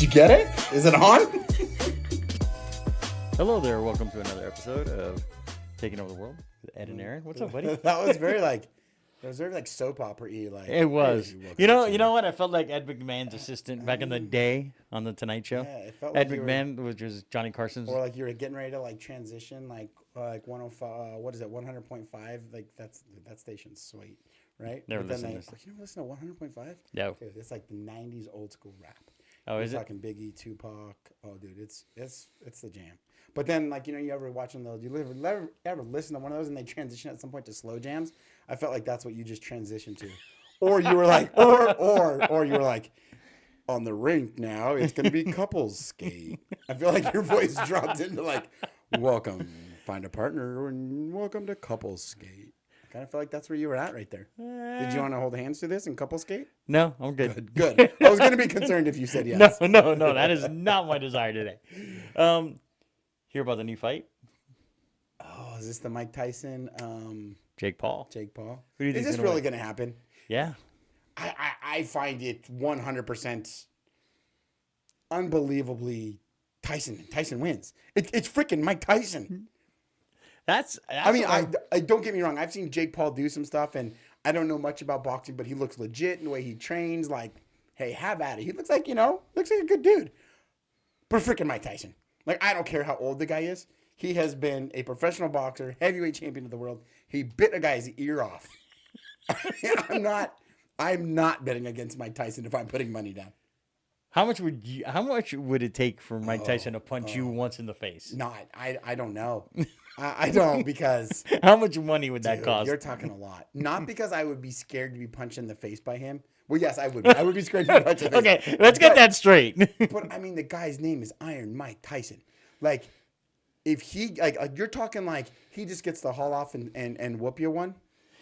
you get it? Is it on? Hello there. Welcome to another episode of Taking Over the World with Ed and Aaron. What's up, buddy? That was very soap opera-y. Like It was. Hey, You know what? I felt like Ed McMahon's assistant back in the day on the Tonight Show. Yeah, it felt Ed like McMahon, which was Johnny Carson's. or like you were getting ready to like transition, like 105. What is it? 100.5. Like that station's sweet, right? Never but then listened to this. you never listen to 100.5? No. Dude, it's like the '90s old school rap. Oh, is it? Talking Biggie, Tupac. Oh, dude, it's the jam. But then, like, you ever watching those? You ever listen to one of those and they transition at some point to slow jams? I felt like that's what you just transitioned to, or you were like, or you were like, on the rink now it's gonna be couples skate. I feel like your voice dropped into like, welcome, find a partner, and welcome to couples skate. I kind of feel like that's where you were at right there. Did you want to hold hands through this and couple skate? No, I'm good. Good. I was gonna be concerned if you said yes. No. That is not my desire today. Hear about the new fight? Oh, is this the Mike Tyson? Jake Paul. Jake Paul. Who do you Is think's this gonna really win? going to happen? Yeah. I find it 100% unbelievably Tyson. Tyson wins. It's freaking Mike Tyson. That's I mean, I don't get me wrong. I've seen Jake Paul do some stuff, and I don't know much about boxing, but he looks legit in the way he trains. Like, hey, have at it. He looks like, looks like a good dude. But freaking Mike Tyson. Like, I don't care how old the guy is. He has been a professional boxer, heavyweight champion of the world. He bit a guy's ear off. I'm not betting against Mike Tyson if I'm putting money down. How much would it take for Mike Tyson to punch you once in the face? No, I don't know. I don't, because How much money would that cost? you're talking a lot. Not because I would be scared to be punched in the face by him. Well, yes, I would. I would be scared to be punched in the face. Okay, let's get that straight. But I mean, the guy's name is Iron Mike Tyson. Like, if he like you're talking like he just gets the haul off and whoop you one.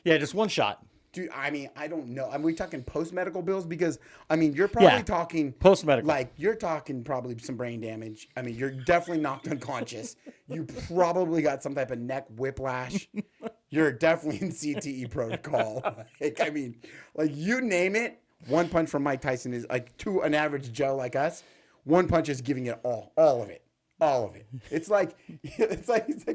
Yeah, just one shot. Dude, I mean, I don't know. I mean, we talking post-medical bills? Because, I mean, you're probably talking... Post-medical. Like, you're talking probably some brain damage. I mean, you're definitely knocked unconscious. You probably got some type of neck whiplash. You're definitely in CTE protocol. Like, I mean, like, you name it, one punch from Mike Tyson is, like, to an average Joe like us, one punch is giving it all of it. All of it. It's like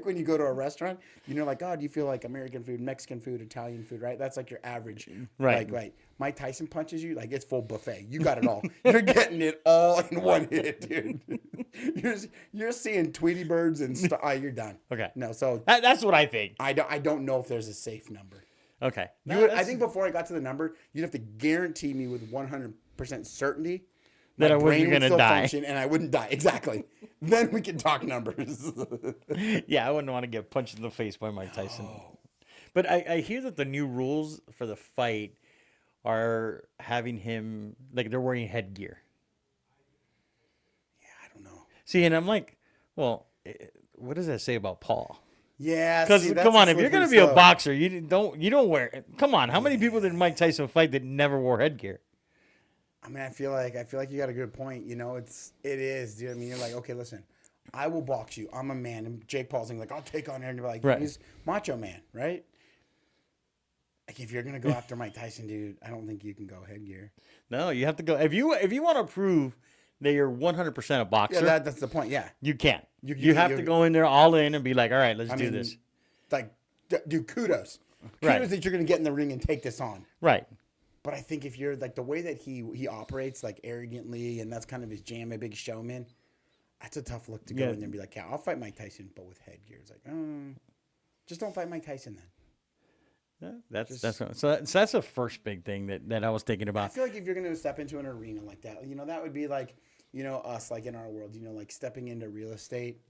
when you go to a restaurant, like, oh, do you feel like American food, Mexican food, Italian food, right? That's like your average. Right. Like, Mike Tyson punches you, like, it's full buffet. You got it all. You're getting it all in one hit, dude. You're seeing Tweety birds and stuff. You're done. Okay. No, so That's what I think. I don't know if there's a safe number. Okay. I think before I got to the number, you'd have to guarantee me with 100% certainty that I my wasn't brain would gonna still die. function and I wouldn't die. Exactly. Then we can talk numbers. Yeah, I wouldn't want to get punched in the face by Mike Tyson. But I hear that the new rules for the fight are having him, like, they're wearing headgear. Yeah, I don't know. See, and I'm like, well, what does that say about Paul? Yeah, Because come on, if you're gonna be a boxer, you don't wear. Come on, how many people did Mike Tyson fight that never wore headgear? I mean, I feel like you got a good point. It is, dude. I mean, you're like, okay, listen, I will box you. I'm a man. And Jake Paul's like, I'll take on Aaron. Like, right. He's macho man, right? Like, if you're gonna go after Mike Tyson, dude, I don't think you can go headgear. No, you have to go. If you want to prove that you're 100% a boxer, Yeah, that's the point. Yeah, you can't. You have to go in there all in and be like, all right, let's do this. Like, dude, kudos. Right. Kudos that you're gonna get in the ring and take this on. Right. But I think if you're like the way that he operates, like arrogantly, and that's kind of his jam, a big showman, that's a tough look to go in there and be like, yeah, I'll fight Mike Tyson, but with headgear. It's like, just don't fight Mike Tyson then. Yeah, that's the first big thing that I was thinking about. I feel like if you're going to step into an arena like that, that would be like, us, like in our world, like stepping into real estate,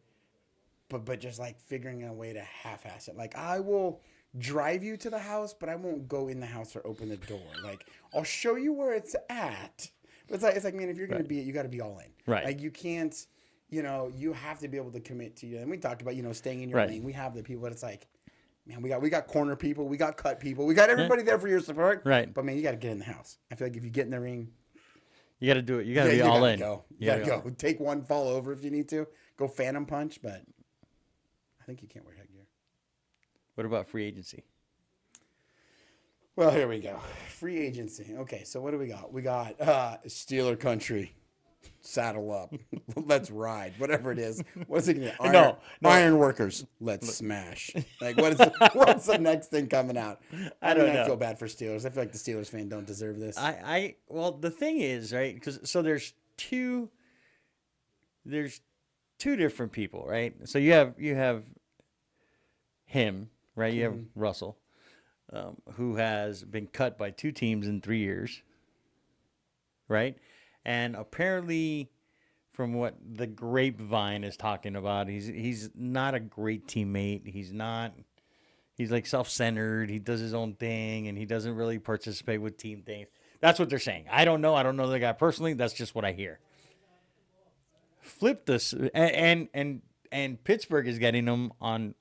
but just like figuring out a way to half-ass it. Like, I will drive you to the house, but I won't go in the house or open the door. Like, I'll show you where it's at. But it's like, man, if you're going to be it, you got to be all in. Right. Like, you can't, you have to be able to commit to you. And we talked about, staying in your lane. We have the people that it's like, man, we got corner people, we got cut people, we got everybody there for your support. Right. But man, you got to get in the house. I feel like if you get in the ring, you got to do it. You got to be all in. You got to go. Take one, fall over if you need to. Go phantom punch, but I think you can't wear headgear. What about free agency? Well, here we go. Free agency. Okay, so what do we got? We got Steeler country. saddle up. Let's ride. Whatever it is. What's it going to be? No. Iron workers. Let's smash. Like, what's the next thing coming out? I don't know. I feel bad for Steelers. I feel like the Steelers fan don't deserve this. Well, the thing is, right? Because so there's two different people, right? So you have him, right? You have Russell, who has been cut by 2 teams in 3 years, right? And apparently, from what the grapevine is talking about, he's not a great teammate. He's like self-centered. He does his own thing, and he doesn't really participate with team things. That's what they're saying. I don't know the guy personally. That's just what I hear. Flip this, and Pittsburgh is getting him on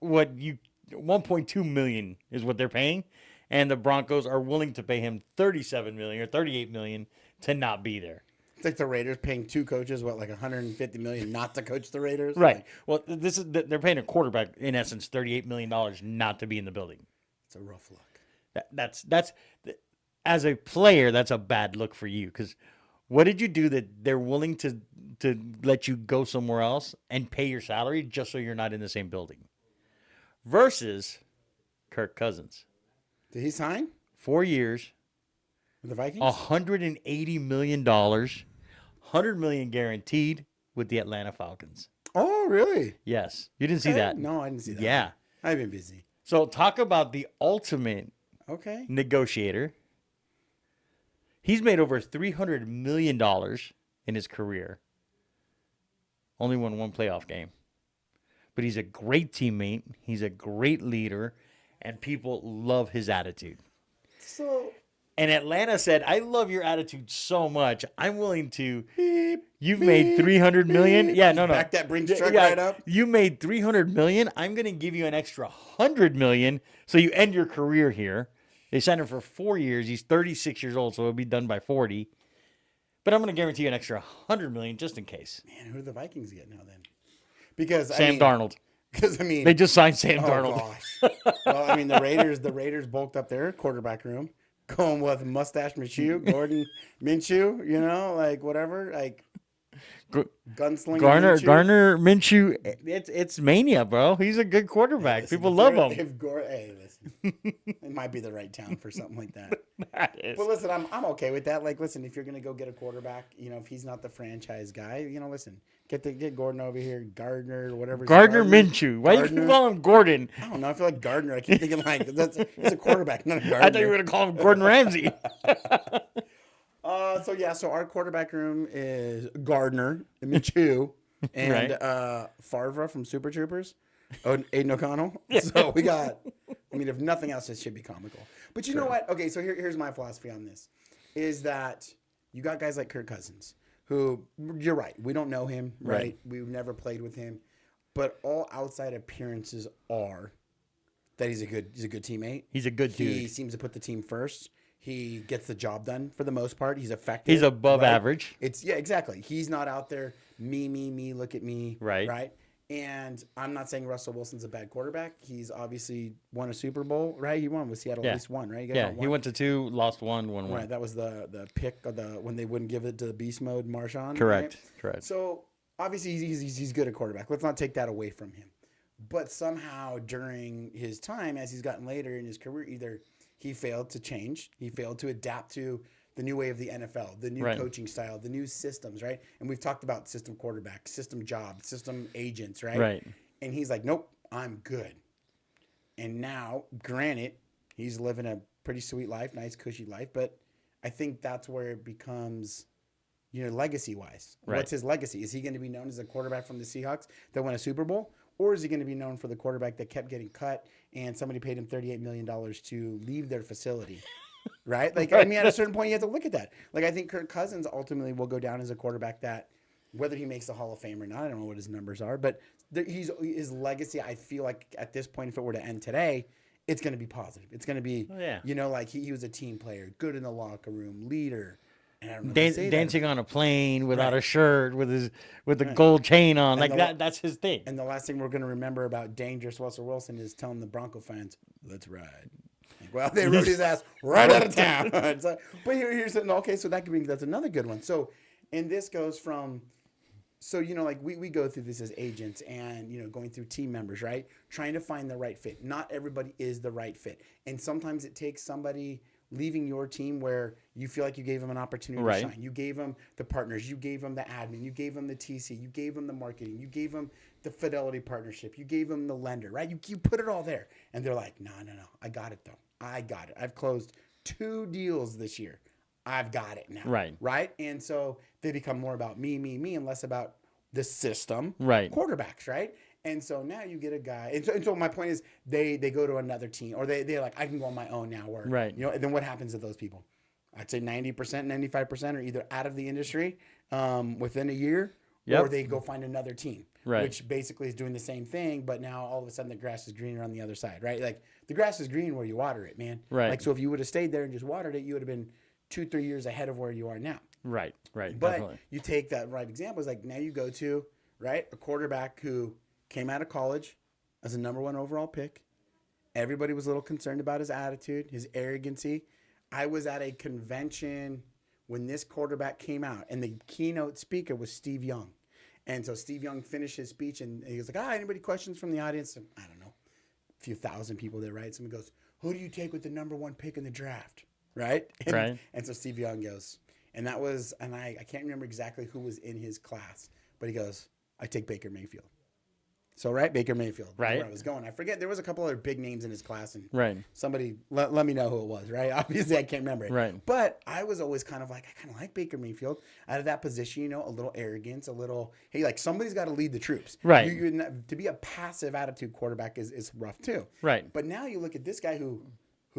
1.2 million is what they're paying, and the Broncos are willing to pay him 37 million or 38 million to not be there. It's like the Raiders paying 2 coaches, like 150 million not to coach the Raiders. Right. Like, Well, they're paying a quarterback in essence $38 million not to be in the building. it's a rough look. That's as a player, that's a bad look for you, because what did you do that they're willing to let you go somewhere else and pay your salary just so you're not in the same building? Versus Kirk Cousins. Did he sign 4 years, with the Vikings? $180 million, $100 million guaranteed with the Atlanta Falcons. Oh, really? Yes. You didn't see that? No, I didn't see that. Yeah. I've been busy. So talk about the ultimate Okay. negotiator. He's made over $300 million in his career. Only won 1 playoff game. But he's a great teammate. He's a great leader. And people love his attitude. So, And Atlanta said, I love your attitude so much. I'm willing to. beep, You've beep, made $300 million. beep. Yeah, no. Back that Brinks truck right up. You made $300 million. I'm going to give you an extra $100 million. So you end your career here. They signed him for 4 years. He's 36 years old, so he'll be done by 40. But I'm going to guarantee you an extra $100 million just in case. Man, who do the Vikings get now then? Because Sam Darnold. Because They just signed Sam Darnold. Gosh. Well, the Raiders bulked up their quarterback room, going with Mustache Minshew, Gordon Minshew, like whatever, like gunslinger. Garner Minshew. It's mania, bro. He's a good quarterback. Listen, People love him. Hey, listen, it might be the right town for something like that. That is. But listen, I'm okay with that. Like, listen, if you're gonna go get a quarterback, if he's not the franchise guy, listen, get Gordon over here, Gardner, whatever. Gardner Minshew. Why do you call him Gordon? I don't know. I feel like Gardner. I keep thinking like he's a quarterback, not a Gardner. I thought you were gonna call him Gordon Ramsay. So our quarterback room is Gardner, Minshew, and Farva from Super Troopers, Aiden O'Connell. So we got. I mean, if nothing else, this should be comical. But you know what? Okay, so here's my philosophy on this: is that you got guys like Kirk Cousins, who you're right, we don't know him, right? We've never played with him, but all outside appearances are that he's a good teammate. He's a good dude. He seems to put the team first. He gets the job done for the most part. He's effective. He's above average. Exactly. He's not out there, me, look at me. Right. And I'm not saying Russell Wilson's a bad quarterback. He's obviously won a Super Bowl, right? He won with Seattle at least one, right? He went to 2, lost 1, won 1. Right. That was the pick of when they wouldn't give it to the beast mode Marshawn. Correct. Right? Correct. So obviously he's good at quarterback. Let's not take that away from him. But somehow during his time, as he's gotten later in his career, either he failed to change. He failed to adapt to the new way of the NFL, the new coaching style, the new systems, right? And we've talked about system quarterback, system job, system agents, right? Right. And he's like, nope, I'm good. And now, granted, he's living a pretty sweet life, nice, cushy life, but I think that's where it becomes, legacy-wise. Right. What's his legacy? Is he going to be known as a quarterback from the Seahawks that won a Super Bowl? Or is he going to be known for the quarterback that kept getting cut and somebody paid him $38 million to leave their facility? Right? Like, I mean, at a certain point, you have to look at that. Like, I think Kirk Cousins ultimately will go down as a quarterback that, whether he makes the Hall of Fame or not, I don't know what his numbers are, but his legacy, I feel like at this point, if it were to end today, it's going to be positive. It's going to be, like he was a team player, good in the locker room, leader. And I don't know dancing on a plane without a shirt, with the gold chain on, and like that's his thing. And the last thing we're going to remember about dangerous Russell Wilson is telling the Bronco fans, "Let's ride." Well, they rode his ass right out of town. But here's okay. So that's another good one. So And this goes from, so, like we go through this as agents and, going through team members, right? Trying to find the right fit. Not everybody is the right fit. And sometimes it takes somebody leaving your team where you feel like you gave them an opportunity to shine. You gave them the partners. You gave them the admin. You gave them the TC. You gave them the marketing. You gave them the fidelity partnership. You gave them the lender, right? You put it all there. And they're like, no. I got it, though. I got it. I've closed 2 deals this year. I've got it now. Right. And so they become more about me, and less about the system. Quarterbacks, right? And so now you get a guy. And so my point is they go to another team, or they're like, I can go on my own now. Or, and then what happens to those people? I'd say 90%, 95% are either out of the industry within a year, or they go find another team, which basically is doing the same thing. But now all of a sudden the grass is greener on the other side, right? Like the grass is green where you water it, man. Like, so if you would have stayed there and just watered it, you would have been 2-3 years ahead of where you are now. But definitely. You take that right example. It's like now you go to, a quarterback who came out of college as a number 1 overall pick. Everybody was a little concerned about his attitude, his arrogancy. I was at a convention when this quarterback came out, and the keynote speaker was Steve Young. And so Steve Young finished his speech, and he was like, anybody questions from the audience? And I don't know, a few thousand people there, right? Someone goes, who do you take with the number 1 pick in the draft? Right? And so Steve Young goes, and that was, and I can't remember exactly who was in his class, but he goes, I take Baker Mayfield. So, Baker Mayfield. Where I was going. I forget. There was a couple other big names in his class. And somebody let me know who it was, right? Obviously, I can't remember it. But I was always kind of like, I kind of like Baker Mayfield. Out of that position, a little arrogance, a little, hey, like somebody's got to lead the troops. To be a passive attitude quarterback is rough too. But now you look at this guy who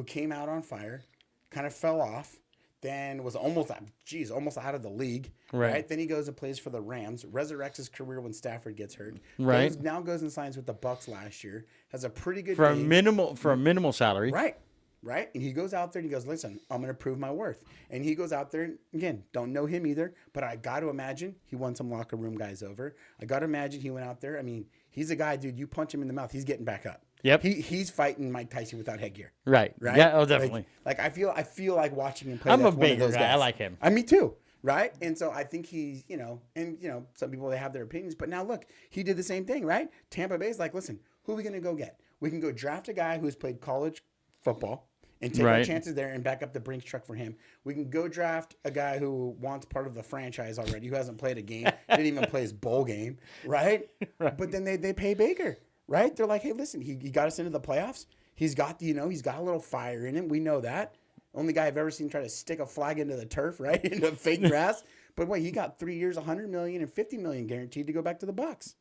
came out on fire, kind of fell off, then was almost out of the league. Then he goes and plays for the Rams, resurrects his career when Stafford gets hurt. Now goes and signs with the Bucs last year. Has a pretty good for a minimal salary. And he goes out there and he goes, listen, I'm going to prove my worth. And he goes out there, and again, don't know him either, but I got to imagine he won some locker room guys over. I got to imagine he went out there. I mean, he's a guy, dude, you punch him in the mouth, he's getting back up. He's fighting Mike Tyson without headgear. Yeah, oh, definitely. Like I feel like watching him play. I'm a big guy. I like him. Me too. And so I think he's, some people, they have their opinions, but now look, he did the same thing, right? Tampa Bay's like, listen, who are we going to go get? We can go draft a guy who's played college football and take our chances there and back up the Brinks truck for him. We can go draft a guy who wants part of the franchise already, who hasn't played a game, didn't even play his bowl game, right? But then they pay Baker. Right? They're like, hey, listen, he got us into the playoffs. He's got, he's got a little fire in him. We know that. Only guy I've ever seen try to stick a flag into the turf, right? Into fake grass. But wait, he got 3 years, $100 million and $50 million guaranteed to go back to the Bucs.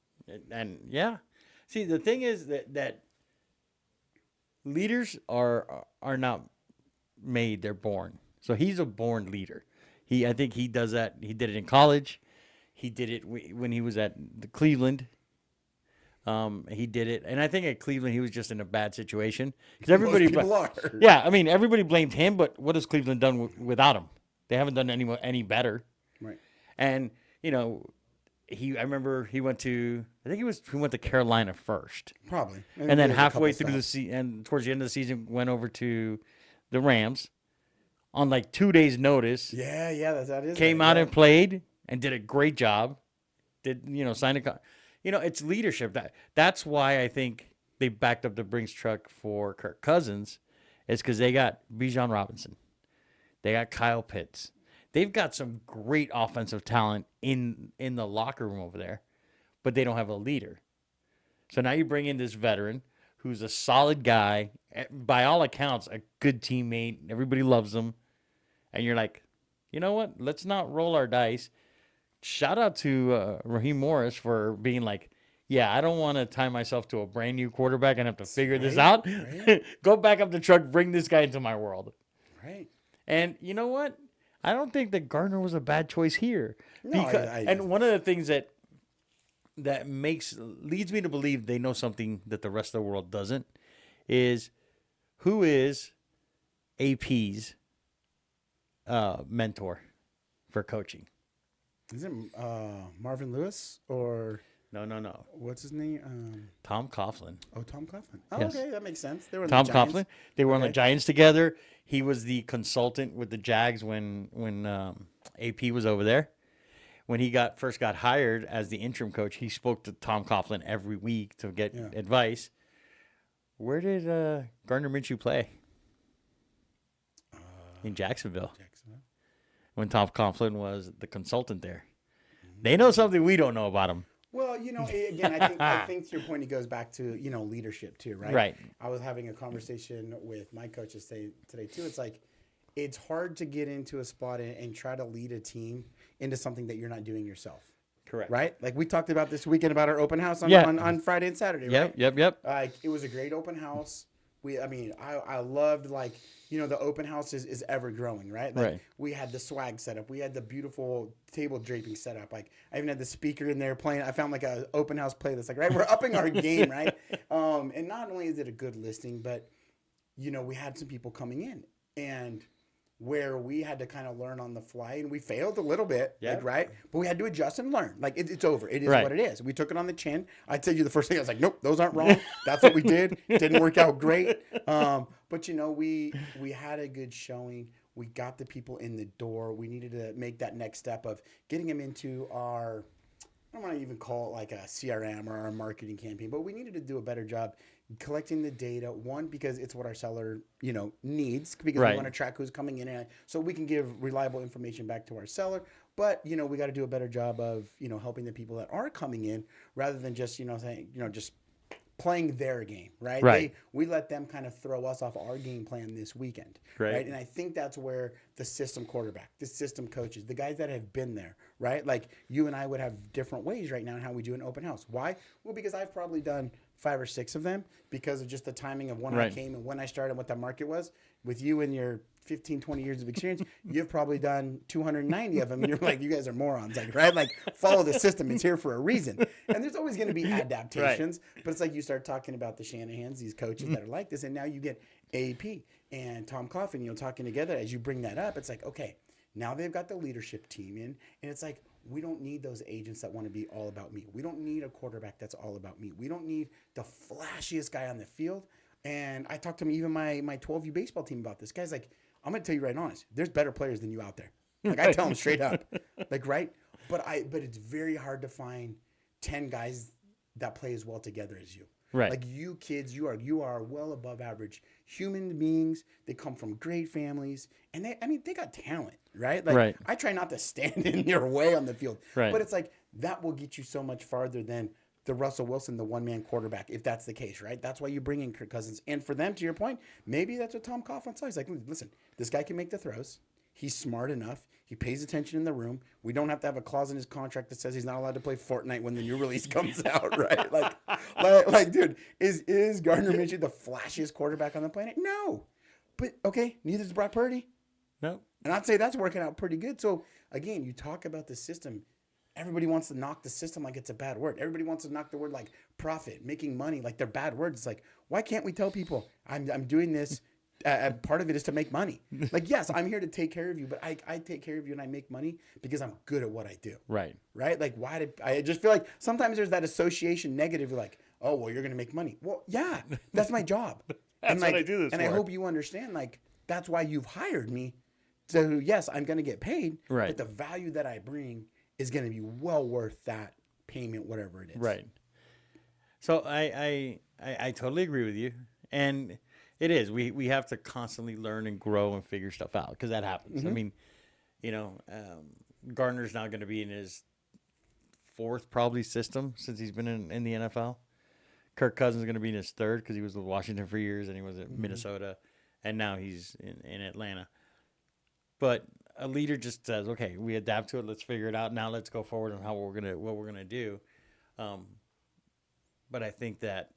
And see, the thing is that leaders are not made; they're born. So he's a born leader. I think he does that. He did it in college. He did it when he was at the Cleveland. He did it, and I think at Cleveland he was just in a bad situation because everybody. Everybody blamed him, but what has Cleveland done without him? They haven't done any better. And I remember he went to Carolina first, probably, and then halfway through the season, and towards the end of the season, went over to the Rams on like 2 days' notice. That is. Came out and played and did a great job. Signed a. It's leadership. That's why I think they backed up the Brinks truck for Kirk Cousins, is because they got Bijan Robinson. They got Kyle Pitts. They've got some great offensive talent in the locker room over there, but they don't have a leader. So now you bring in this veteran who's a solid guy, by all accounts, a good teammate. Everybody loves him. And you're like, you know what? Let's not roll our dice. Shout out to Raheem Morris for being like, yeah, I don't want to tie myself to a brand new quarterback and have to figure this out. Go back up the truck, bring this guy into my world. And you know what? I don't think that Gardner was a bad choice here. And one of the things that leads me to believe they know something that the rest of the world doesn't is who is AP's mentor for coaching. Is it Marvin Lewis or no? What's his name? Tom Coughlin. Oh, Tom Coughlin. Oh, yes. Okay, that makes sense. They were Tom Coughlin. They were on the Giants together. He was the consultant with the Jags when AP was over there, when he first got hired as the interim coach, he spoke to Tom Coughlin every week to get advice. Where did Gardner Minshew play? In Jacksonville. When Tom Coughlin was the consultant there. They know something we don't know about him. Well, again, I think to your point, it goes back to, leadership too, right? Right. I was having a conversation with my coaches today too. It's like, it's hard to get into a spot and try to lead a team into something that you're not doing yourself. Correct. Right? Like we talked about this weekend about our open house on Friday and Saturday, right? Yep. It was a great open house. I loved the open house is ever growing, right? Like we had the swag set up. We had the beautiful table draping set up. Like I even had the speaker in there playing. I found like an open house playlist. Like, right, we're upping our game, right? And not only is it a good listing, but we had some people coming in and where we had to kind of learn on the fly, and we failed a little bit, right? But we had to adjust and learn. Like, it's over. It is what it is. We took it on the chin. I tell you the first thing, I was like, nope, those aren't wrong. That's what we did. Didn't work out great. But, we had a good showing. We got the people in the door. We needed to make that next step of getting them into our, I don't want to even call it like a CRM or our marketing campaign, but we needed to do a better job collecting the data. One, because it's what our seller, needs, because we want to track who's coming in, and so we can give reliable information back to our seller. But we got to do a better job of helping the people that are coming in rather than just saying just playing their game, right? We let them kind of throw us off our game plan this weekend, right? And I think that's where the system quarterback, the system coaches, the guys that have been there, right? Like you and I would have different ways right now in how we do an open house. Why? Well, because I've probably done 5 or 6 of them because of just the timing of when I came and when I started and what the market was. With you and your 15, 20 years of experience, you've probably done 290 of them. And you're like, you guys are morons, like, right? Like, follow the system. It's here for a reason. And there's always going to be adaptations. But it's like you start talking about the Shanahans, these coaches that are like this. And now you get AP and Tom Coughlin, talking together. As you bring that up, it's like, okay, now they've got the leadership team in. And it's like, we don't need those agents that want to be all about me. We don't need a quarterback that's all about me. We don't need the flashiest guy on the field. And I talked to even my 12U baseball team about this. Guy's like, I'm going to tell you right honest, there's better players than you out there. Like I tell them straight up, like, right. But it's very hard to find 10 guys that play as well together as you. Right. Like you kids, you are well above average human beings. They come from great families and they got talent, right? Like I try not to stand in your way on the field, but it's like that will get you so much farther than the Russell Wilson, the one-man quarterback, if that's the case, right? That's why you bring in Kirk Cousins. And for them, to your point, maybe that's what Tom Coughlin saw. He's like, listen, this guy can make the throws. He's smart enough. He pays attention in the room. We don't have to have a clause in his contract that says he's not allowed to play Fortnite when the new release comes out, right? Like, dude, is Gardner Minshew the flashiest quarterback on the planet? No. But, okay, neither is Brock Purdy. No. And I'd say that's working out pretty good. So, again, you talk about the system. Everybody wants to knock the system like it's a bad word. Everybody wants to knock the word like profit, making money, like they're bad words. It's like, why can't we tell people I'm doing this? Part of it is to make money. Like, yes, I'm here to take care of you, but I take care of you and I make money because I'm good at what I do. Right. Like, I just feel like sometimes there's that association negative, like, oh, well, you're going to make money. Well, yeah, that's my job. That's what I do this and for. I hope you understand, like, that's why you've hired me. So, yes, I'm going to get paid, but the value that I bring is going to be well worth that payment, whatever it is. Right. So I totally agree with you. And it is. We have to constantly learn and grow and figure stuff out because that happens. Mm-hmm. I mean, Gardner's now going to be in his 4th probably system since he's been in the NFL. Kirk Cousins is going to be in his 3rd because he was with Washington for years and he was at Minnesota, and now he's in Atlanta. But a leader just says, okay, we adapt to it. Let's figure it out. Now let's go forward on what we're gonna do. But I think that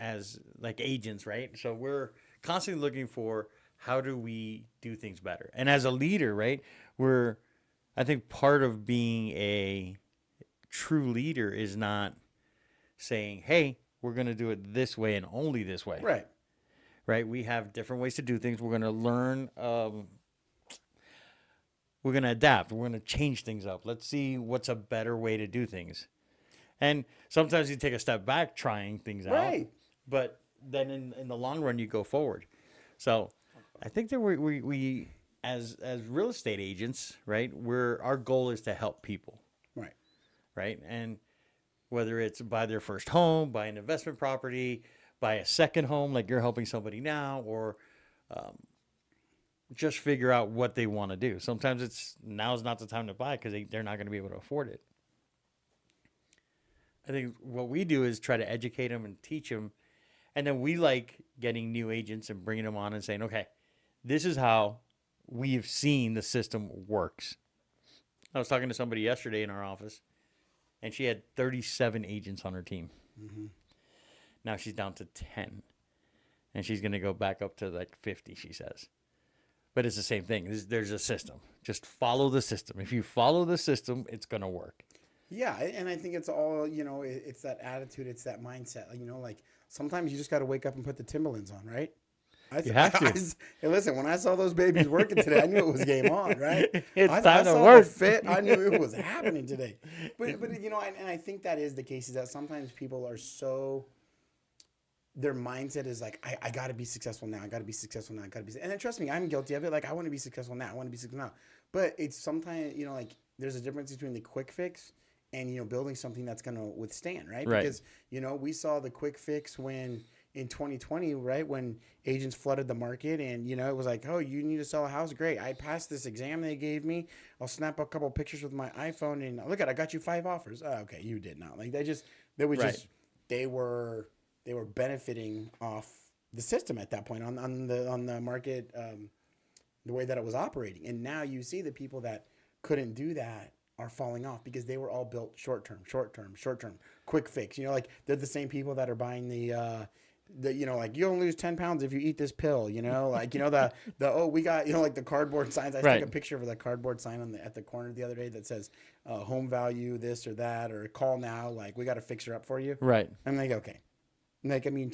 as like agents, right? So we're constantly looking for how do we do things better. And as a leader, right? I think part of being a true leader is not saying, hey, we're gonna do it this way and only this way. Right. Right. We have different ways to do things. We're gonna learn. We're going to adapt. We're going to change things up. Let's see what's a better way to do things. And sometimes you take a step back trying things out. But then in the long run, you go forward. So I think that we as real estate agents, right, our goal is to help people. Right. right? And whether it's buy their first home, buy an investment property, buy a second home like you're helping somebody now, or just figure out what they want to do. Sometimes it's now's not the time to buy because they're not going to be able to afford it. I think what we do is try to educate them and teach them. And then we like getting new agents and bringing them on and saying, okay, this is how we've seen the system works. I was talking to somebody yesterday in our office, and she had 37 agents on her team. Mm-hmm. Now she's down to 10, and she's going to go back up to like 50, she says. But it's the same thing. There's a system. Just follow the system. If you follow the system, it's going to work. Yeah, and I think it's all, it's that attitude, it's that mindset. Like sometimes you just got to wake up and put the Timberlands on, right? You have to. Hey, listen, when I saw those babies working today, I knew it was game on, right? It's time I to saw work. the fit. I knew it was happening today. But and I think that is the case, is that sometimes people are so, their mindset is like, I got to be successful now. I got to be successful now. I got to be. And then trust me, I'm guilty of it. Like, I want to be successful now. I want to be successful now. But it's sometimes, like, there's a difference between the quick fix and, building something that's going to withstand, right? Right. Because, we saw the quick fix when in 2020, right, when agents flooded the market and, it was like, oh, you need to sell a house? Great. I passed this exam they gave me. I'll snap a couple pictures with my iPhone and look I got you 5 offers. Oh, okay, you did not. Like, they were benefiting off the system at that point on the market, the way that it was operating. And now you see the people that couldn't do that are falling off because they were all built short term, quick fix. Like they're the same people that are buying the like you'll lose 10 pounds if you eat this pill, we got, like the cardboard signs. I Right. took a picture of the cardboard sign at the corner the other day that says home value, this or that, or call now. Like we got to fix her up for you. Right. I'm like, okay. Like, I mean,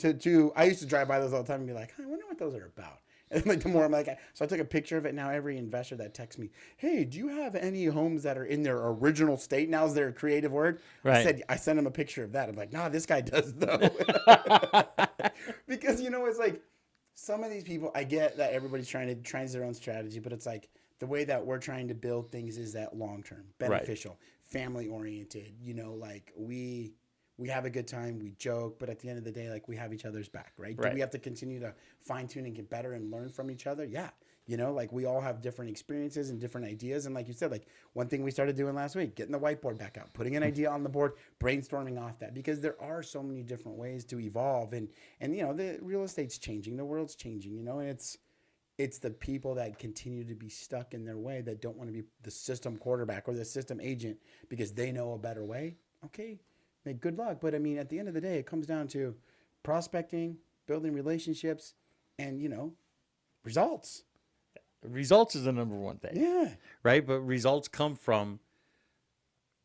I used to drive by those all the time and be like, I wonder what those are about. And like the more I'm like, so I took a picture of it. Now every investor that texts me, hey, do you have any homes that are in their original state? Now's their creative word. Right. I sent him a picture of that. I'm like, nah, this guy does though. Because it's like some of these people, I get that everybody's trying their own strategy, but it's like the way that we're trying to build things is that long-term, beneficial, family oriented, like we have a good time, we joke, but at the end of the day, like we have each other's back, right? Do we have to continue to fine tune and get better and learn from each other? Yeah. Like we all have different experiences and different ideas. And like you said, like one thing we started doing last week, getting the whiteboard back out, putting an idea on the board, brainstorming off that, because there are so many different ways to evolve. And the real estate's changing, the world's changing, and it's the people that continue to be stuck in their way that don't want to be the system quarterback or the system agent because they know a better way. Okay. Good luck. But I mean, at the end of the day, it comes down to prospecting, building relationships, and, results. Results is the number one thing. Yeah. Right? But results come from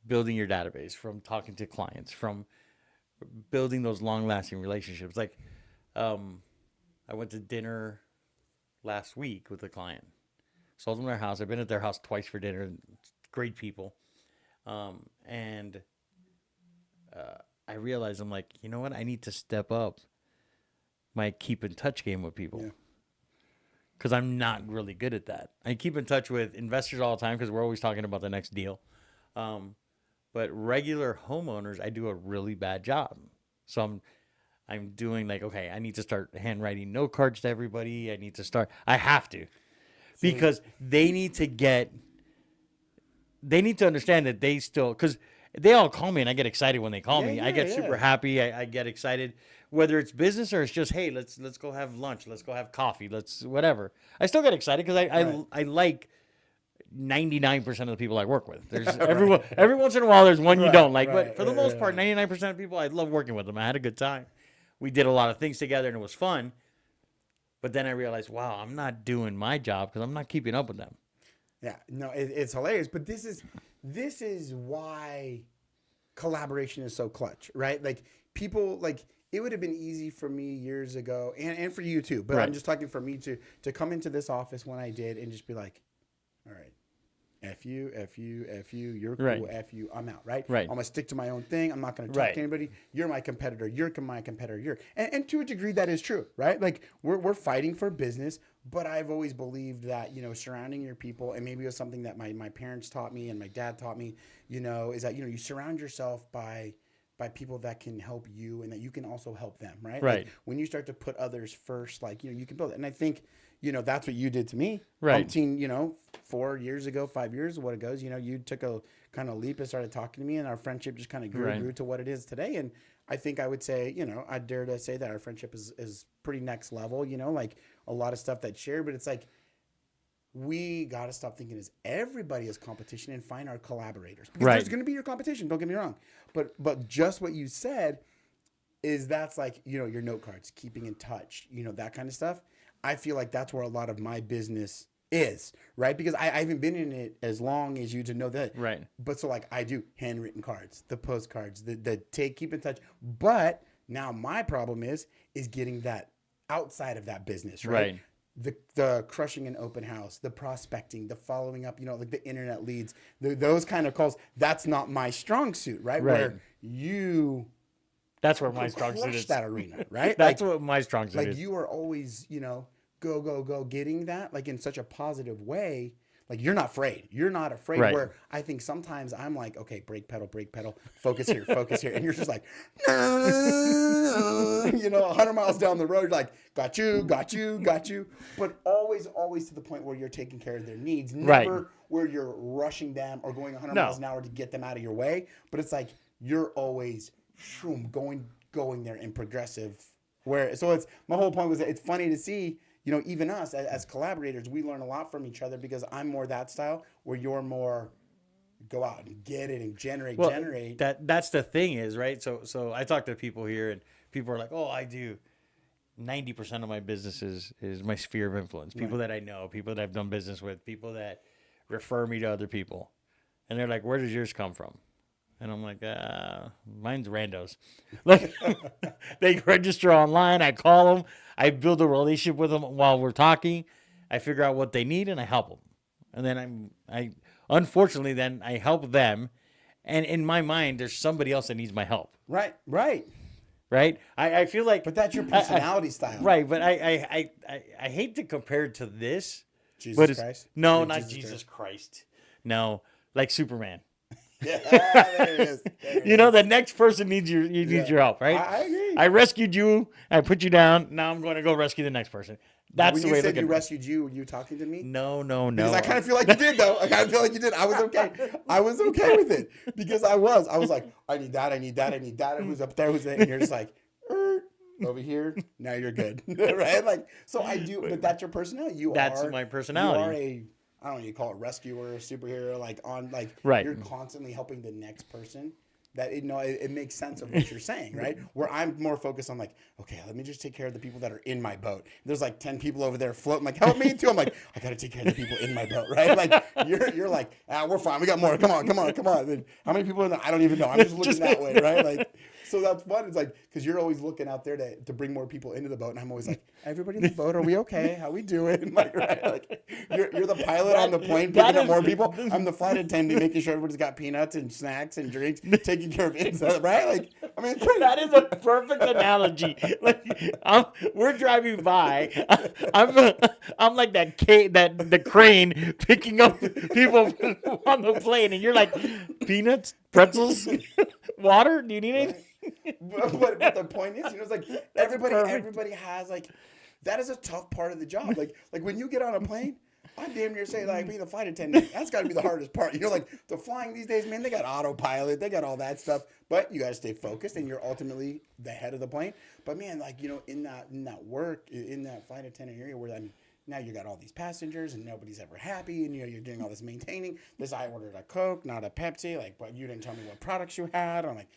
building your database, from talking to clients, from building those long-lasting relationships. Like, I went to dinner last week with a client. Sold them their house. I've been at their house twice for dinner. Great people. And I realized I'm like, you know what? I need to step up my keep in touch game with people. Because I'm not really good at that. I keep in touch with investors all the time because we're always talking about the next deal. But regular homeowners, I do a really bad job. So I'm doing like, okay, I need to start handwriting note cards to everybody. I have to. Because they need to understand that they still, because they all call me and I get excited when they call me. I get super happy. I get excited, whether it's business or it's just, hey, let's go have lunch. Let's go have coffee. Let's whatever. I still get excited because I like 99% of the people I work with. There's every once in a while there's one you don't like, but for the most part, 99% of people I love working with them. I had a good time. We did a lot of things together and it was fun. But then I realized, wow, I'm not doing my job because I'm not keeping up with them. Yeah, no, it's hilarious. But this is why collaboration is so clutch, right? Like people, like it would have been easy for me years ago, and for you too. But I'm just talking for me to come into this office when I did and just be like, all right, F you, you're cool, F you, I'm out, right? I'm gonna stick to my own thing. I'm not gonna talk to anybody. You're my competitor. You're my competitor. And to a degree that is true, right? Like we're fighting for business, But I've always believed that, surrounding your people, and maybe it was something that my parents taught me and my dad taught me, is that, you surround yourself by people that can help you and that you can also help them, right? Right. Like when you start to put others first, like, you can build it. And I think, that's what you did to me. Right. Umpteen, 4 years ago, 5 years, what it goes, you took a kind of leap and started talking to me, and our friendship just kind of grew to what it is today. And I think I would say, I dare to say that our friendship is pretty next level, like a lot of stuff that's shared, but it's like, we got to stop thinking as everybody is competition and find our collaborators. Because there's going to be your competition, don't get me wrong. But just what you said is that's like, your note cards, keeping in touch, that kind of stuff. I feel like that's where a lot of my business is, right? Because I haven't been in it as long as you to know that. Right. But so like I do handwritten cards, the postcards, the keep in touch. But now my problem is getting that outside of that business, right? The crushing an open house, the prospecting, the following up, like the internet leads, those kind of calls. That's not my strong suit, right? Where you that's where my strong suit is. That arena, right? That's what my strong suit is. Like you are always, go getting that, like in such a positive way. Like you're not afraid. You're not afraid. Right. Where I think sometimes I'm like, okay, brake pedal, focus here, and you're just like, 100 miles down the road, you're like, got you. But always to the point where you're taking care of their needs. Never where you're rushing them or going 100 miles an hour to get them out of your way. But it's like you're always going there in progressive. So it's my whole point was that it's funny to see. Even us as collaborators, we learn a lot from each other because I'm more that style where you're more go out and get it and generate. That's the thing is, right? So I talk to people here and people are like, oh, I do 90% of my business is my sphere of influence. People that I know, people that I've done business with, people that refer me to other people. And they're like, where does yours come from? And I'm like, mine's randos. Like, they register online. I call them. I build a relationship with them while we're talking. I figure out what they need and I help them. And then unfortunately, then I help them. And in my mind, there's somebody else that needs my help. Right. I feel like, but that's your personality style. Right. But I hate to compare it to this. Jesus Christ? No, not Jesus Christ. No, like Superman. Yeah, there it is. The next person needs your help, right? I agree. I rescued you. I put you down. Now I'm going to go rescue the next person. That's the way. When you said you rescued you, were you talking to me? No. Because I kind of feel like you did, though. I kind of feel like you did. I was okay. I was okay with it because I was like, I need that. Who's up there? Who's there? And you're just like, over here. Now you're good, right? Like, so I do. But that's your personality. That's my personality. You are I don't know, you call it rescuer, superhero, you're constantly helping the next person. That it makes sense of what you're saying, right? Where I'm more focused on like, okay, let me just take care of the people that are in my boat. There's like 10 people over there floating, like help me too. I'm like, I gotta take care of the people in my boat, right? Like you're like, we're fine, we got more. Come on. Then how many people are there? I don't even know. I'm just looking that way, right? Like. So that's fun. It's like, because you're always looking out there to bring more people into the boat. And I'm always like, everybody in the boat, are we okay? How we doing? Like, right? Like, you're the pilot on the plane, picking up more people. I'm the flight attendant, making sure everybody's got peanuts and snacks and drinks, taking care of it, right? Like, I mean, that is a perfect analogy. Like, we're driving by. I'm like the crane picking up people on the plane, and you're like, peanuts, pretzels, water. Do you need anything? But the point is, it's like everybody has like that is a tough part of the job. Like when you get on a plane, I damn near say like being a flight attendant, that's got to be the hardest part. Like the flying these days, man, they got autopilot, they got all that stuff, but you got to stay focused, and you're ultimately the head of the plane. But man, like in that work in that flight attendant area where now you got all these passengers and nobody's ever happy, and you're doing all this maintaining. I ordered a Coke, not a Pepsi. Like, but you didn't tell me what products you had. I'm like,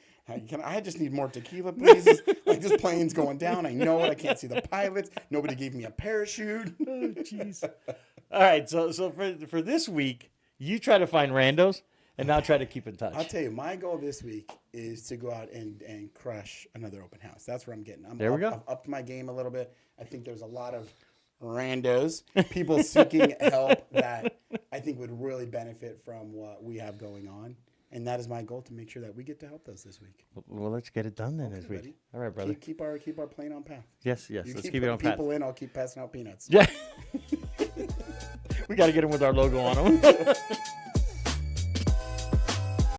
I just need more tequila, please. Like this plane's going down. I know it. I can't see the pilots. Nobody gave me a parachute. Oh, jeez. All right, so for this week, you try to find randos, and I'll try to keep in touch. I'll tell you, my goal this week is to go out and crush another open house. That's where I'm getting. We go. I've upped my game a little bit. I think there's a lot of randos, people seeking help that I think would really benefit from what we have going on. And that is my goal, to make sure that we get to help those this week. Well, let's get it done then this week. Buddy. All right, brother. Keep our plane on path. Yes. You Let's keep keep it on path. people in. I'll keep passing out peanuts. Yeah. We got to get them with our logo on them.